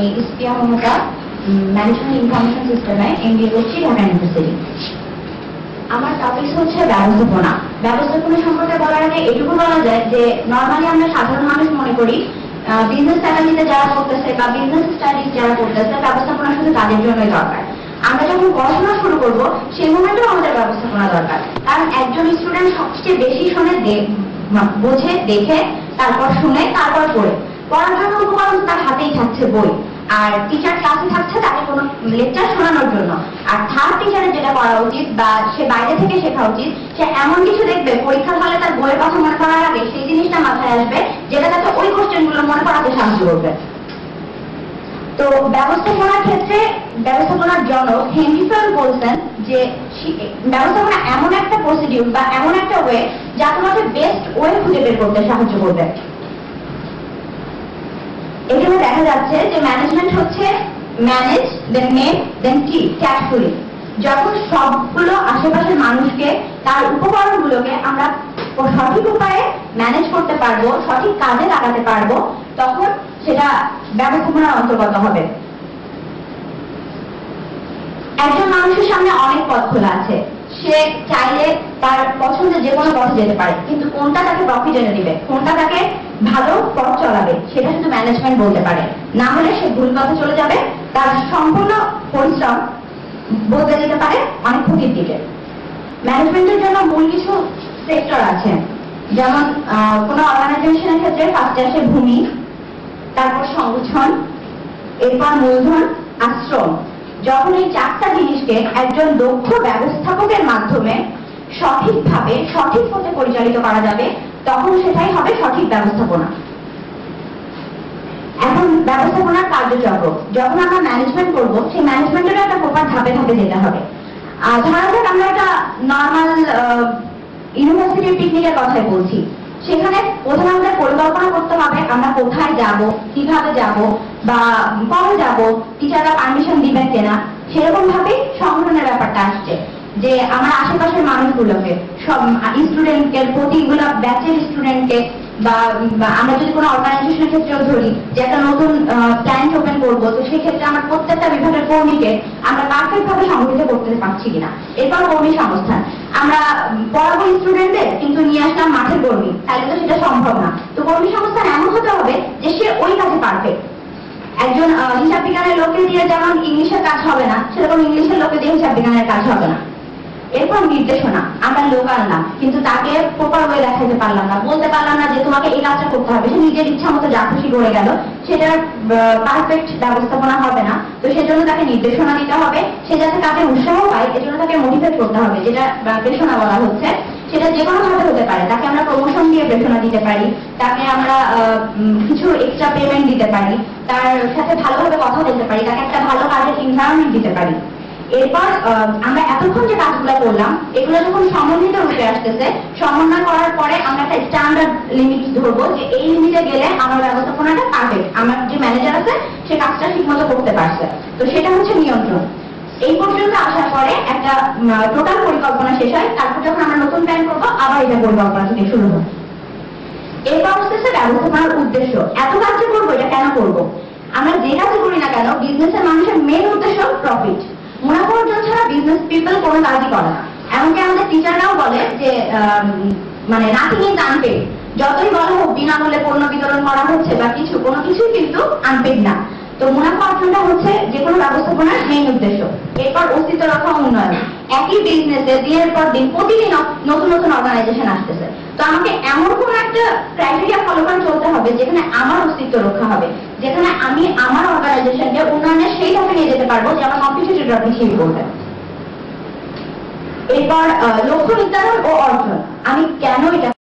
আমি ইসপিয়া Mamata, management information সিস্টেমে MBA করছি ঢাকা ইউনিভার্সিটি। আমার টপিক হচ্ছে ব্যবস্থাপনা। ব্যবস্থাপনা সম্পর্কে বলার আগে এটুকু বলা যায় যে নর্মালি আমরা সাধারণ মানুষ মনে করি বিজনেস স্ট্র্যাটেজিতে যারা করতেছে বা বিজনেস স্টাডিজ যারা করতেছে ব্যবস্থাপনা শুধু তাদের জন্যই দরকার। আমরা যখন পড়াশোনা শুরু করব সেই মোমেন্টেও আমাদের ব্যবস্থাপনা দরকার, কারণ একজন স্টুডেন্ট সবচেয়ে বেশি শোনে, বোঝে দেখে, তারপর শুনে, তারপর পড়ে। পড়ার জন্য উপকরণ তার হাতেই থাকছে বই, আর টিচার ক্লাসে থাকছে তাকে কোনো লেকচার শোনানোর জন্য। আর থার্ড টিচারের যেটা করা উচিত বা সে বাইরে থেকে শেখা উচিত, সে এমন কিছু দেখবে পরীক্ষার হলে তার বইয়ের কথা মনে করার আগে সেই জিনিসটা মাথায় আসবে যেটা তাকে ওই কোশ্চেনগুলো মনে করাতে সাহায্য করবে। তো ব্যবস্থাপনার ক্ষেত্রে ব্যবস্থাপনার জনক হেনরি ফেল বলছেন যে ব্যবস্থাপনা এমন একটা প্রসিডিউর বা এমন একটা ওয়ে যা তোমাকে বেস্ট ওয়ে খুঁজে বের করতে সাহায্য করবে। এখানে দেখা যাচ্ছে যে ম্যানেজমেন্ট হচ্ছে ম্যানেজ দেন মেক দেন টিচ ক্যারফুলি। যখন সবগুলো আশেপাশের মানুষকে তার উপকরণগুলোকে আমরা সঠিক উপায়ে ম্যানেজ করতে পারবো, সঠিক কাজে লাগাতে পারবো, তখন সেটা ব্যবস্থাপনার অন্তর্গত হবে। একজন মানুষের সামনে অনেক পথ খোলা আছে, সে চাইলে তার পছন্দের যে কোনো পথে যেতে পারে, কিন্তু কোনটা তাকে প্রফিট এনে দিবে, কোনটা তাকে ভালো পথ চলাবে, সেটা শুধু ম্যানেজমেন্ট বলতে পারে। না হলে সে ভুল পথে চলে যাবে, তার সম্পূর্ণ পরিশ্রম বদলে যেতে পারে অনেক ক্ষতির দিকে। ম্যানেজমেন্টের জন্য মূল কিছু সেক্টর আছে, যেমন কোনো অর্গানাইজেশনের ক্ষেত্রে ফার্স্টে আসে ভূমি, তারপর সংগঠন, এরপর মূলধন, আশ্রম। যখন এই চারটা জিনিসকে একজন দক্ষ ব্যবস্থাপকের মাধ্যমে সঠিকভাবে সঠিক পথে পরিচালিত করা যাবে, তখন সেটাই হবে সঠিক ব্যবস্থাপনা। এখন ব্যবস্থাপনার কার্যচক্র, যখন আমরা ম্যানেজমেন্ট করবো সেই ম্যানেজমেন্টের একটা প্রপার ধাপে ধাপে যেতে হবে। ধরা যাক আমরা একটা নর্মাল ইউনিভার্সিটির পিকনিকের কথাই বলছি, সেখানে প্রথমে আমাদের পরিকল্পনা করতে হবে আমরা কোথায় যাব, কিভাবে যাব, বা কবে যাব, টিচাররা পারমিশন দিবেন কিনা। সেরকম ভাবে সংগঠনের ব্যাপারটা আসছে যে আমরা আশেপাশের মানুষগুলোকে, সব স্টুডেন্টকে, প্রতিগুলো ব্যাচের স্টুডেন্টকে, বা আমরা যদি কোনো অর্গানাইজেশনের ক্ষেত্রেও ধরি যে একটা নতুন প্ল্যান্ট ওপেন করবো, তো সেই ক্ষেত্রে আমরা প্রত্যেকটা বিভাগের কর্মীকে আমরা পারফেক্ট ভাবে সংগঠিত করতে পারছি কিনা। এরপর কর্মী সংস্থান, আমরা পড়াবো স্টুডেন্টদের কিন্তু নিয়ে আসলাম মাঠের কর্মী, তাহলে তো সেটা সম্ভব না। তো কর্মী সংস্থান এমন হতে হবে যে সে ওই কাজে পারফেক্ট। একজন হিসাব বিজ্ঞানের লোককে দিয়ে যেমন ইংলিশের কাজ হবে না, সেরকম ইংলিশের লোককে দিয়ে হিসাব বিজ্ঞানের কাজ হবে না। এরপর নির্দেশনা, আমরা লোক আনলাম কিন্তু তাকে প্রপার ওয়ে দেখাতে পারলাম না, বলতে পারলাম না যে তোমাকে এই কাজটা করতে হবে, সে নিজের ইচ্ছা মতো যা খুশি করে গেল, সেটার পারফেক্ট ব্যবস্থাপনা হবে না। তো সেজন্য তাকে নির্দেশনা দিতে হবে, সে যাতে কাজে উৎসাহ পায় এজন্য তাকে মোটিভেট করতে হবে, যেটা প্রেরণা বলা হচ্ছে। সেটা যে কোনো ভাবে হতে পারে, তাকে আমরা প্রমোশন দিয়ে প্রেরণা দিতে পারি, তাকে আমরা কিছু এক্সট্রা পেমেন্ট দিতে পারি, তার সাথে ভালোভাবে কথা বলতে পারি, তাকে একটা ভালো কাজের এনভায়রনমেন্ট দিতে পারি। এরপর আমরা এতক্ষণ যে কাজগুলো করলাম এগুলো যখন সমন্বিত রূপে আসতেছে, সমন্বয় করার পরে আমরা একটা স্ট্যান্ডার্ড লিমিট ধরবো যে এই লিমিটে গেলে আমার ব্যবস্থাপনাটা পারফেক্ট, আমার যে ম্যানেজার আছে সে কাজটা ঠিকমতো করতে পারছে। তো সেটা হচ্ছে নিয়ন্ত্রণ। এই পর্যন্ত আসার পরে একটা টোটাল পরিকল্পনা শেষ হয়, তারপর যখন আমরা নতুন প্ল্যান করবো আবার এটা পরিকল্পনা থেকে শুরু হবে। এরপর হচ্ছে ব্যবস্থাপনার উদ্দেশ্য, এত কাজে করবো, এটা কেন করবো। আমরা যে কাজে করি না কেন, বিজনেসের মানুষের মেন উদ্দেশ্য প্রফিট, মুনাফা অর্জন ছাড়া বিজনেস পিপল কোনো কাজই করে না। এমনকি আমাদের টিচাররাও বলে যে মানে নাথিং ইজ আনপেড। যতই বলা হোক বিনামূল্যে পণ্য বিতরণ করা হচ্ছে বা কিছু, কোনো কিছুই কিন্তু আনপেড না। তো মুনাফা অর্জনটা হচ্ছে যে কোনো ব্যবস্থাপনার মেইন উদ্দেশ্য। এরপর অস্তিত্ব রক্ষা উন্নয়ন, একই বিজনেসে দিনের পর দিন প্রতিদিন নতুন নতুন অর্গানাইজেশন আসতেছে, তো আমাকে এমন কোনো একটা ক্রাইটেরিয়া ফলো করে চলতে হবে যেখানে আমার অস্তিত্ব রক্ষা হবে, যেখানে আমি আমার অর্গানাইজেশনকে উন্নয়নের সেই ধাপে নিয়ে যেতে পারবো যে আমার কম্পিটিটররা পিছিয়ে পড়বে। এরপর লক্ষ্য নির্ধারণ ও অর্জন, আমি কেন এটা